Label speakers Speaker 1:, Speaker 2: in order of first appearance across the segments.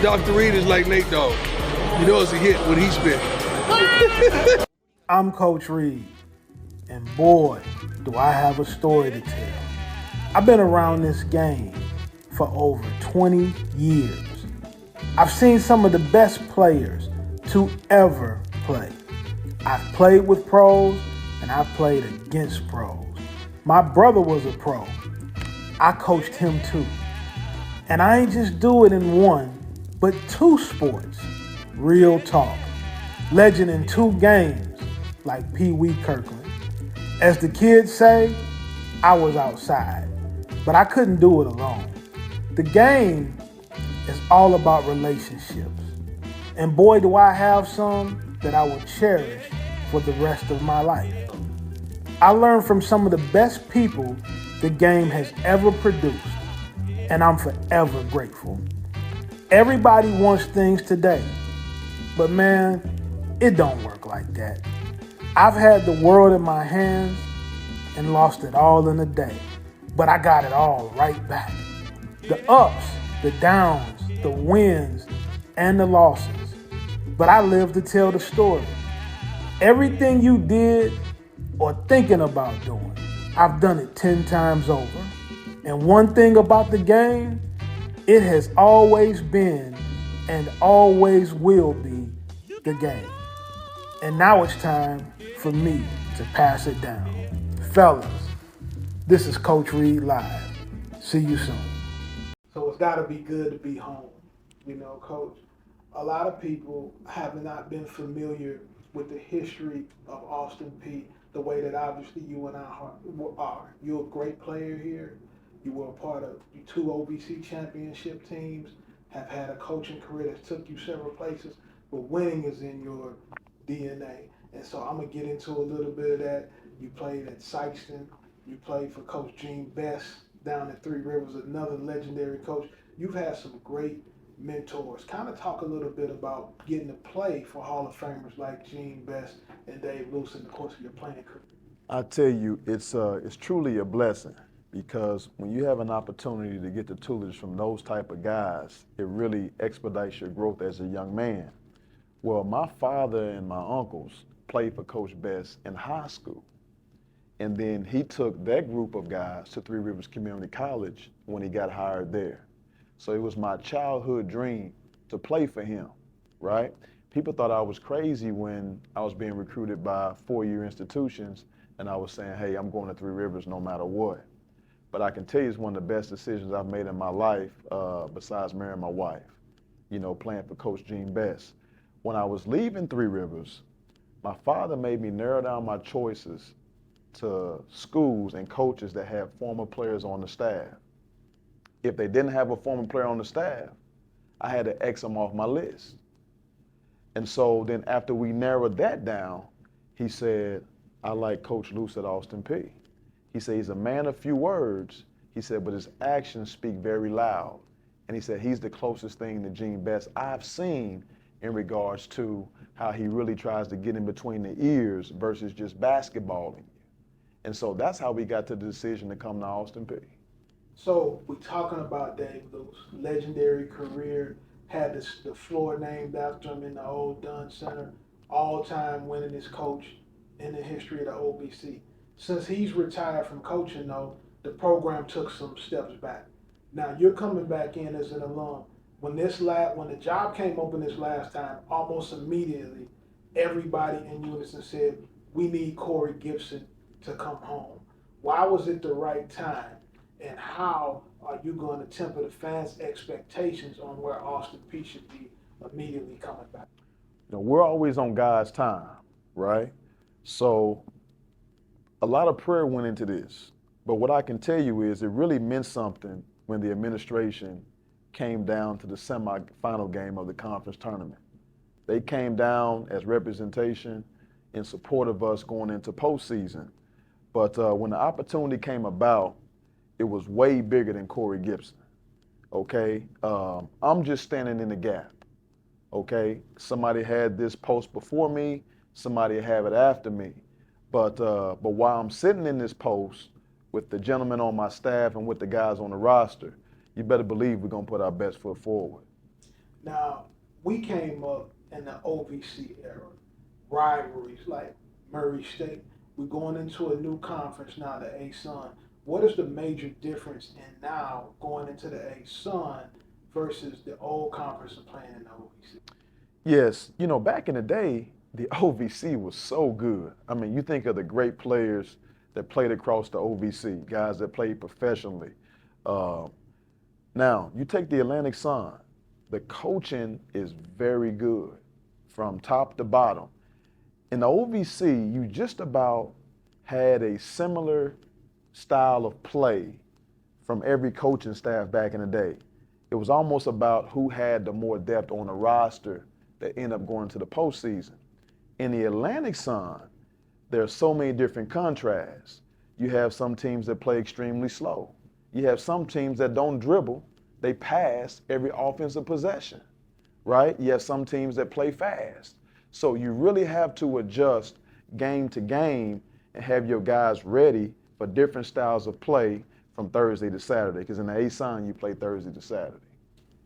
Speaker 1: Dr. Reed is like Nate Dogg. You know it's a hit when he spit.
Speaker 2: I'm Coach Reed, and boy, do I have a story to tell. I've been around this game for over 20 years. I've seen some of the best players to ever play. I've played with pros, and I've played against pros. My brother was a pro. I coached him too. And I ain't just do it in one, but two sports. Real talk. Legend in two games, like Pee Wee Kirkland. As the kids say, I was outside, but I couldn't do it alone. The game is all about relationships. And boy, do I have some that I will cherish for the rest of my life. I learned from some of the best people the game has ever produced, and I'm forever grateful. Everybody wants things today, but man, it don't work like that. I've had the world in my hands and lost it all in a day, but I got it all right back. The ups, the downs, the wins, and the losses. But I live to tell the story. Everything you did or thinking about doing, I've done it 10 times over. And one thing about the game, it has always been and always will be the game. And now it's time for me to pass it down. Fellas, this is Coach Reed Live. See you soon. So it's got to be good to be home. You know, Coach, a lot of people have not been familiar with the history of Austin Peay the way that obviously you and I are. You're a great player here. You were a part of 2 OVC championship teams, have had a coaching career that took you several places, but winning is in your DNA. And so I'm going to get into a little bit of that. You played at Sykeston. You played for Coach Gene Best down at Three Rivers, another legendary coach. You've had some great mentors. Kind of talk a little bit about getting to play for Hall of Famers like Gene Best and Dave Lewis in the course of your playing career.
Speaker 3: I tell you, it's truly a blessing, because when you have an opportunity to get the tutelage from those type of guys, it really expedites your growth as a young man. Well, my father and my uncles played for Coach Best in high school. And then he took that group of guys to Three Rivers Community College when he got hired there. So it was my childhood dream to play for him, right? People thought I was crazy when I was being recruited by 4-year institutions and I was saying, hey, I'm going to Three Rivers no matter what. But I can tell you it's one of the best decisions I've made in my life, besides marrying my wife, you know, playing for Coach Gene Best. When I was leaving Three Rivers, my father made me narrow down my choices to schools and coaches that have former players on the staff. If they didn't have a former player on the staff, I had to X them off my list. And so then after we narrowed that down, he said, I like Coach Luce at Austin Peay. He said, he's a man of few words. He said, but his actions speak very loud. And he said, he's the closest thing to Gene Best I've seen in regards to how he really tries to get in between the ears versus just basketballing. And so that's how we got to the decision to come to Austin Peay.
Speaker 2: So we're talking about Dave Lewis, legendary career, had the floor named after him in the old Dunn Center, all-time winningest coach in the history of the OBC. Since he's retired from coaching, though, the program took some steps back. Now you're coming back in as an alum. When the job came open this last time, almost immediately, everybody in unison said, we need Corey Gipson to come home. Why was it the right time? And how are you going to temper the fans' expectations on where Austin Peay should be immediately coming back?
Speaker 3: You know, we're always on God's time, right? So a lot of prayer went into this. But what I can tell you is it really meant something when the administration came down to the semifinal game of the conference tournament. They came down as representation in support of us going into postseason. But when the opportunity came about, it was way bigger than Corey Gipson, okay? I'm just standing in the gap, okay? Somebody had this post before me, somebody have it after me. But while I'm sitting in this post with the gentlemen on my staff and with the guys on the roster, you better believe we're gonna put our best foot forward.
Speaker 2: Now, we came up in the OVC era, rivalries like Murray State. We're going into a new conference now, the A-Sun. What is the major difference in now going into the A-Sun versus the old conference of playing in the OVC?
Speaker 3: Yes, back in the day, the OVC was so good. I mean, you think of the great players that played across the OVC, guys that played professionally. Uh, Now, you take the Atlantic Sun, the coaching is very good from top to bottom. In the OVC, you just about had a similar style of play from every coaching staff back in the day. It was almost about who had the more depth on the roster that ended up going to the postseason. In the Atlantic Sun, there are so many different contrasts. You have some teams that play extremely slow. You have some teams that don't dribble, they pass every offensive possession, right? You have some teams that play fast. So you really have to adjust game to game and have your guys ready for different styles of play from Thursday to Saturday, because in the A-Sun, you play Thursday to Saturday.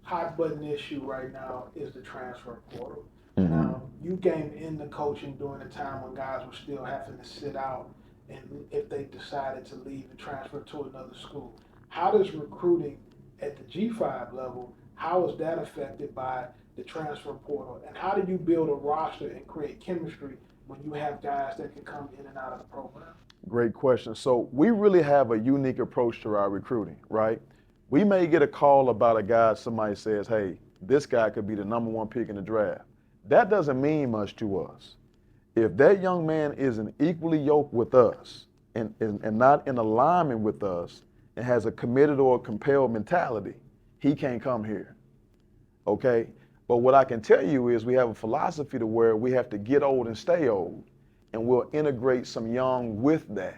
Speaker 2: Hot button issue right now is the transfer portal.
Speaker 3: Mm-hmm.
Speaker 2: Now, you came into coaching during a time when guys were still having to sit out, and if they decided to leave and transfer to another school. How does recruiting at the G5 level, how is that affected by the transfer portal? And how do you build a roster and create chemistry when you have guys that can come in and out of the program?
Speaker 3: Great question. So we really have a unique approach to our recruiting, right? We may get a call about a guy, somebody says, hey, this guy could be the #1 pick in the draft. That doesn't mean much to us. If that young man isn't equally yoked with us and not in alignment with us and has a committed or a compelled mentality, he can't come here, okay? But what I can tell you is we have a philosophy to where we have to get old and stay old, and we'll integrate some young with that.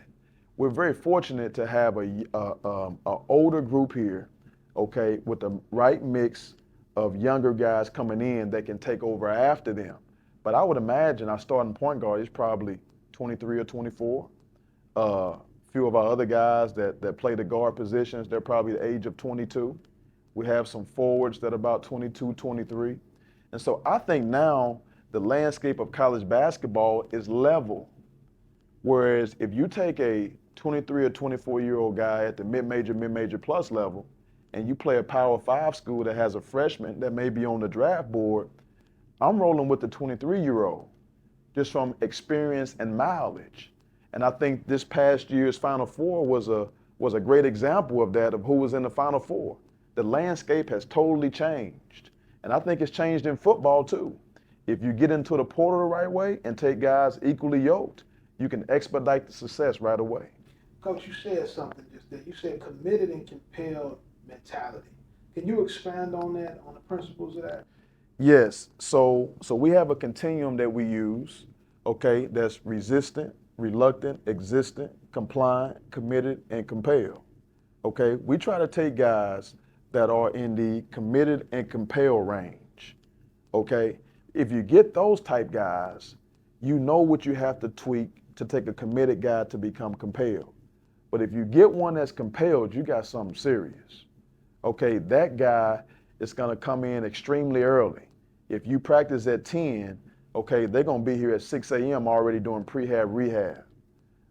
Speaker 3: We're very fortunate to have a older group here, okay, with the right mix of younger guys coming in that can take over after them. But I would imagine our starting point guard is probably 23 or 24. Few of our other guys that play the guard positions, they're probably the age of 22. We have some forwards that are about 22, 23. And so I think now the landscape of college basketball is level. Whereas if you take a 23 or 24-year-old guy at the mid-major plus level, and you play a Power 5 school that has a freshman that may be on the draft board, I'm rolling with the 23-year-old just from experience and mileage. And I think this past year's Final Four was a great example of that, of who was in the Final Four. The landscape has totally changed. And I think it's changed in football too. If you get into the portal the right way and take guys equally yoked, you can expedite the success right away.
Speaker 2: Coach, you said something just there. You said committed and compelled mentality. Can you expand on that, on the principles of that?
Speaker 3: Yes. So we have a continuum that we use, okay, that's resistant, reluctant, existent, compliant, committed, and compelled. Okay? We try to take guys that are in the committed and compelled range. Okay? If you get those type guys, you know what you have to tweak to take a committed guy to become compelled. But if you get one that's compelled, you got something serious. Okay, that guy is going to come in extremely early. If you practice at 10, okay, they're going to be here at 6 a.m. already doing prehab, rehab.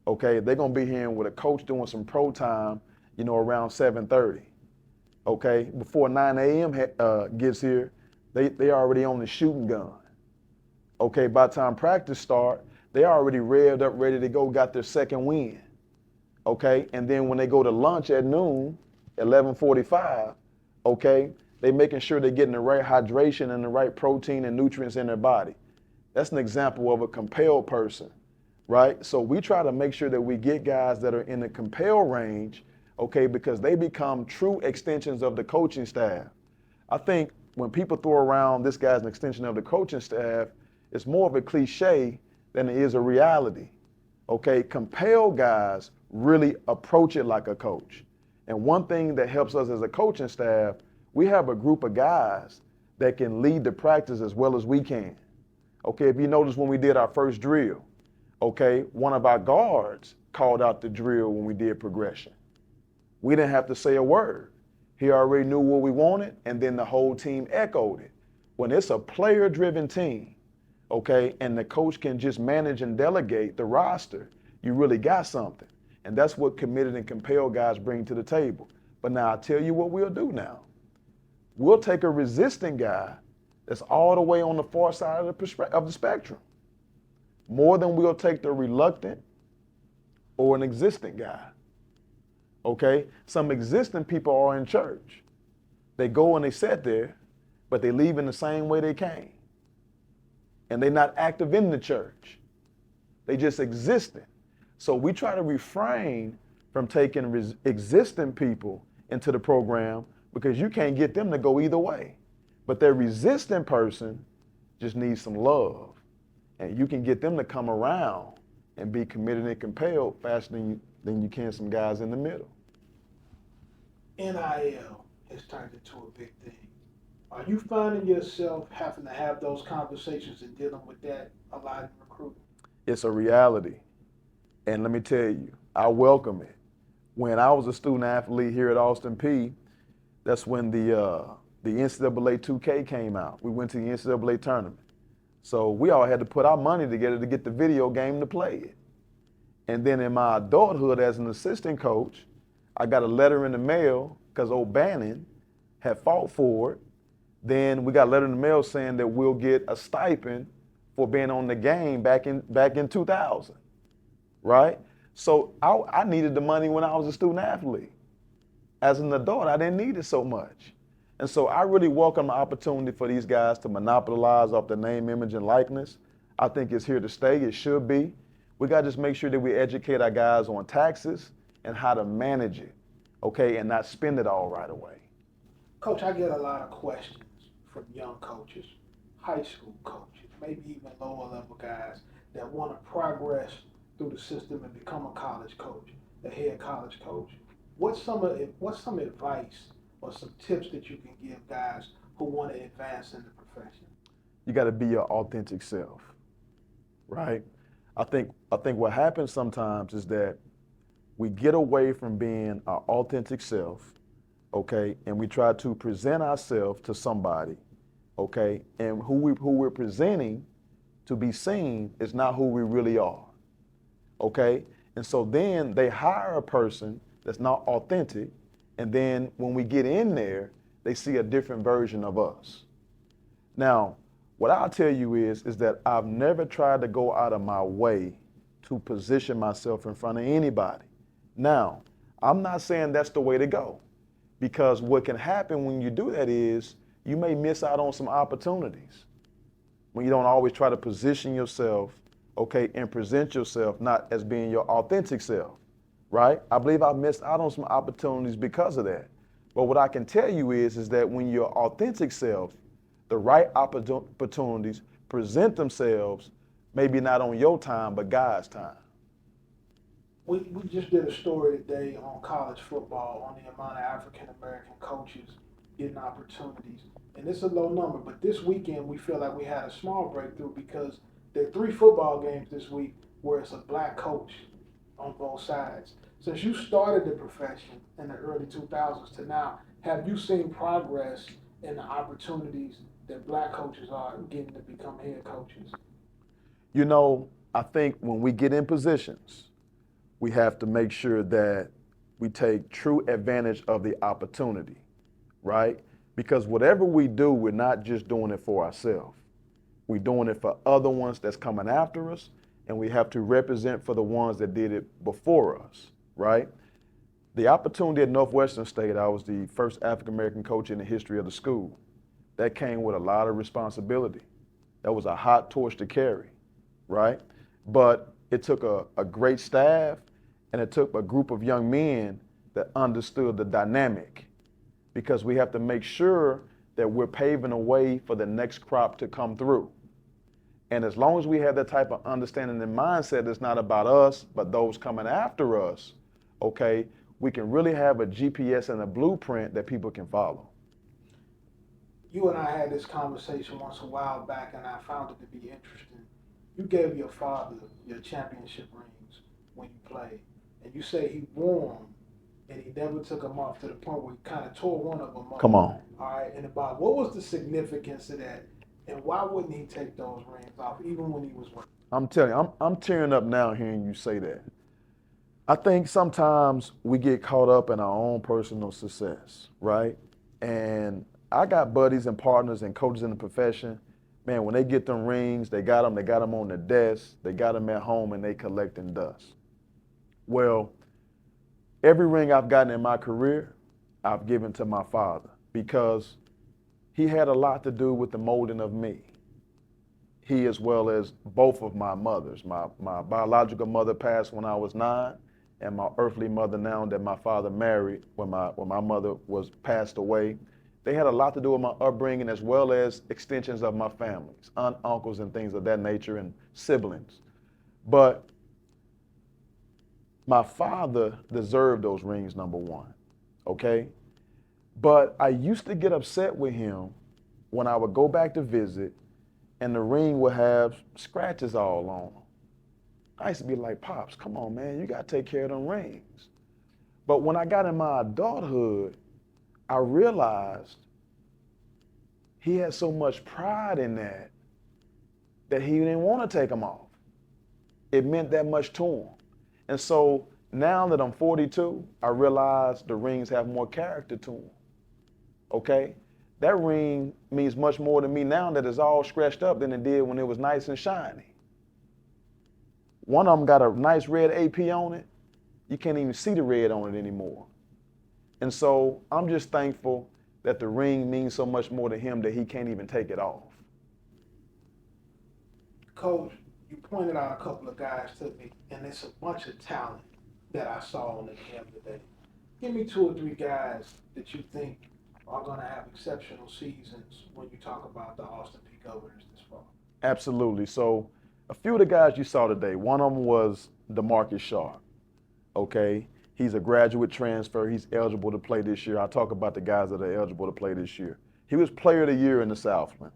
Speaker 3: Okay, they're going to be here with a coach doing some pro time, around 7:30. Okay, before 9 a.m. Gets here, they already on the shooting gun. Okay, by the time practice start, they already revved up, ready to go, got their second win. Okay, and then when they go to lunch at noon, 11:45, okay, they making sure they're getting the right hydration and the right protein and nutrients in their body. That's an example of a compelled person, right? So we try to make sure that we get guys that are in the compelled range, okay, because they become true extensions of the coaching staff. I think when people throw around this guy's an extension of the coaching staff, it's more of a cliche than it is a reality. Okay, compelled guys really approach it like a coach. And one thing that helps us as a coaching staff, we have a group of guys that can lead the practice as well as we can. Okay, if you notice when we did our first drill, okay, one of our guards called out the drill when we did progression. We didn't have to say a word. He already knew what we wanted, and then the whole team echoed it. When it's a player-driven team, okay, and the coach can just manage and delegate the roster, you really got something. And that's what committed and compelled guys bring to the table. But now I'll tell you what we'll do now. We'll take a resistant guy that's all the way on the far side of the spectrum, more than we'll take the reluctant or an existent guy. Okay? Some existing people are in church. They go and they sit there, but they leave in the same way they came. And they're not active in the church. They just existing. So we try to refrain from taking existing people into the program because you can't get them to go either way. But their resistant person just needs some love. And you can get them to come around and be committed and compelled faster than you can some guys in the middle.
Speaker 2: NIL has turned into a big thing. Are you finding yourself having to have those conversations and dealing with that a lot in recruiting?
Speaker 3: It's a reality. And let me tell you, I welcome it. When I was a student athlete here at Austin Peay, that's when the NCAA 2K came out. We went to the NCAA tournament. So we all had to put our money together to get the video game to play it. And then in my adulthood as an assistant coach, I got a letter in the mail because O'Bannon had fought for it. Then we got a letter in the mail saying that we'll get a stipend for being on the game back in 2000, right? So I needed the money when I was a student athlete. As an adult, I didn't need it so much. And so I really welcome the opportunity for these guys to monopolize off the name, image, and likeness. I think it's here to stay. It should be. We got to just make sure that we educate our guys on taxes and how to manage it, okay, and not spend it all right away.
Speaker 2: Coach, I get a lot of questions from young coaches, high school coaches, maybe even lower level guys that want to progress through the system and become a college coach, a head college coach. What's some advice or some tips that you can give guys who want to advance in the profession?
Speaker 3: You got to be your authentic self, right? I think what happens sometimes is that we get away from being our authentic self, okay, and we try to present ourselves to somebody, okay, and who we're presenting to be seen is not who we really are, okay? And so then they hire a person that's not authentic, and then when we get in there, they see a different version of us. Now, what I'll tell you is that I've never tried to go out of my way to position myself in front of anybody. Now, I'm not saying that's the way to go, because what can happen when you do that is you may miss out on some opportunities when you don't always try to position yourself, okay, and present yourself not as being your authentic self, right? I believe I missed out on some opportunities because of that. But what I can tell you is that when your authentic self, the right opportunities present themselves, maybe not on your time, but God's time.
Speaker 2: We just did a story today on college football on the amount of African-American coaches getting opportunities. And it's a low number, but this weekend we feel like we had a small breakthrough because there are 3 football games this week where it's a black coach on both sides. Since you started the profession in the early 2000s to now, have you seen progress in the opportunities that black coaches are getting to become head coaches?
Speaker 3: You know, I think when we get in positions, we have to make sure that we take true advantage of the opportunity, right? Because whatever we do, we're not just doing it for ourselves. We're doing it for other ones that's coming after us, and we have to represent for the ones that did it before us, right? The opportunity at Northwestern State, I was the first African-American coach in the history of the school. That came with a lot of responsibility. That was a hot torch to carry, right? But it took a great staff, and it took a group of young men that understood the dynamic, because we have to make sure that we're paving a way for the next crop to come through. And as long as we have that type of understanding and mindset, it's not about us, but those coming after us, okay, we can really have a GPS and a blueprint that people can follow.
Speaker 2: You and I had this conversation once a while back, and I found it to be interesting. You gave your father your championship rings when you played, and you say he wore them and he never took them off to the point where he kind of tore one of them off.
Speaker 3: Come on.
Speaker 2: All right, and about what was the significance of that, and why wouldn't he take those rings off even when he was winning?
Speaker 3: I'm telling you, I'm tearing up now hearing you say that. I think sometimes we get caught up in our own personal success, right? And I got buddies and partners and coaches in the profession. Man, when they get them rings, they got them on the desk, they got them at home, and they collecting dust. Well, every ring I've gotten in my career, I've given to my father because he had a lot to do with the molding of me. He, as well as both of my mothers. My biological mother passed when I was 9, and my earthly mother now that my father married when my mother was passed away. They had a lot to do with my upbringing as well as extensions of my families, aunt, uncles, and things of that nature, and siblings. But my father deserved those rings, number one, okay? But I used to get upset with him when I would go back to visit and the ring would have scratches all on them. I used to be like, Pops, come on, man, you got to take care of them rings. But when I got in my adulthood, I realized he had so much pride in that he didn't want to take them off. It meant that much to him. And so now that I'm 42, I realize the rings have more character to them. Okay? That ring means much more to me now that it's all scratched up than it did when it was nice and shiny. One of them got a nice red AP on it. You can't even see the red on it anymore. And so I'm just thankful that the ring means so much more to him that he can't even take it off.
Speaker 2: Coach, you pointed out a couple of guys to me, and it's a bunch of talent that I saw on the game today. Give me 2 or 3 guys that you think are going to have exceptional seasons when you talk about the Austin Peay Governors this fall.
Speaker 3: Absolutely. So a few of the guys you saw today, one of them was DeMarcus Sharp, okay? He's a graduate transfer. He's eligible to play this year. I talk about the guys that are eligible to play this year. He was Player of the Year in the Southland,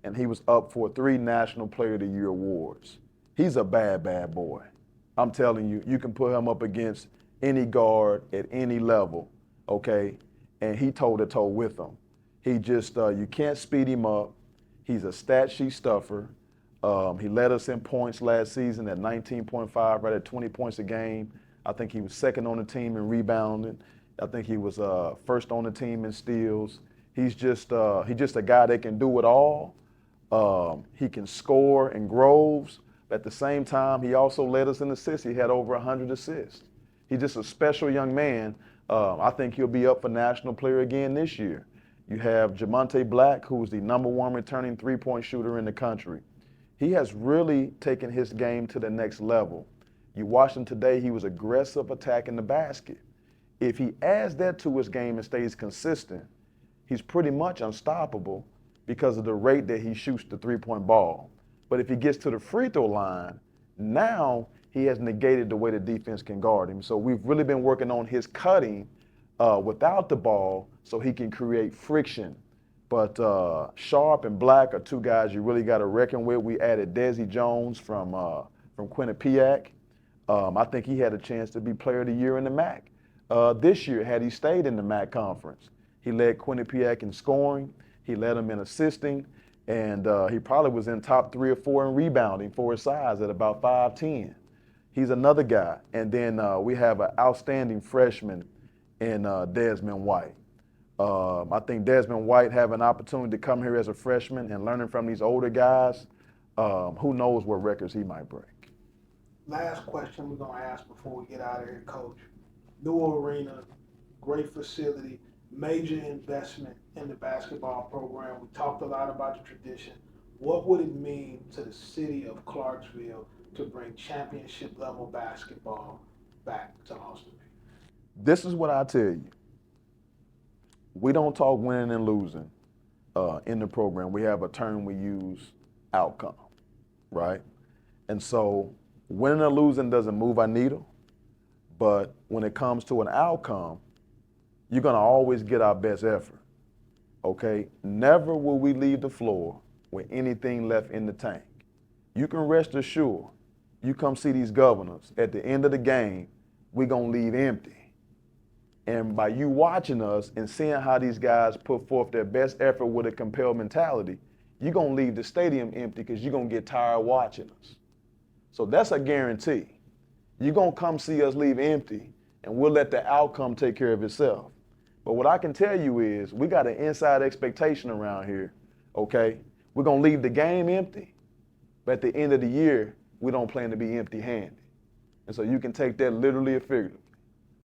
Speaker 3: and he was up for 3 National Player of the Year awards. He's a bad, bad boy. I'm telling you, you can put him up against any guard at any level, okay? And he toe-to-toe with them. He just, you can't speed him up. He's a stat sheet stuffer. He led us in points last season at 19.5, right at 20 points a game. I think he was second on the team in rebounding. I think he was first on the team in steals. He's just a guy that can do it all. He can score in groves. At the same time, he also led us in assists. He had over 100 assists. He's just a special young man. I think he'll be up for National Player again this year. You have Jamonte Black, who's the #1 returning three-point shooter in the country. He has really taken his game to the next level. You watched him today, he was aggressive attacking the basket. If he adds that to his game and stays consistent, he's pretty much unstoppable because of the rate that he shoots the three-point ball. But if he gets to the free throw line, now he has negated the way the defense can guard him. So we've really been working on his cutting without the ball so he can create friction. But Sharp and Black are 2 guys you really got to reckon with. We added Desi Jones from Quinnipiac. I think he had a chance to be Player of the Year in the MAC. This year, had he stayed in the MAC conference, he led Quinnipiac in scoring, he led them in assisting, and he probably was in top 3 or 4 in rebounding for his size at about 5'10". He's another guy. And then we have an outstanding freshman in Desmond White. I think Desmond White having an opportunity to come here as a freshman and learning from these older guys, who knows what records he might break.
Speaker 2: Last question we're going to ask before we get out of here, Coach. New arena, great facility, major investment in the basketball program. We talked a lot about the tradition. What would it mean to the city of Clarksville to bring championship level basketball back to Austin Peay?
Speaker 3: This is what I tell you. We don't talk winning and losing in the program. We have a term we use, outcome, right? And so winning or losing doesn't move our needle, but when it comes to an outcome, you're gonna always get our best effort, okay? Never will we leave the floor with anything left in the tank. You can rest assured, you come see these governors, at the end of the game, we're gonna leave empty. And by you watching us and seeing how these guys put forth their best effort with a compelled mentality, you're going to leave the stadium empty because you're going to get tired watching us. So that's a guarantee. You're going to come see us leave empty, and we'll let the outcome take care of itself. But what I can tell you is we got an inside expectation around here, okay? We're going to leave the game empty, but at the end of the year, we don't plan to be empty-handed. And so you can take that literally or figuratively.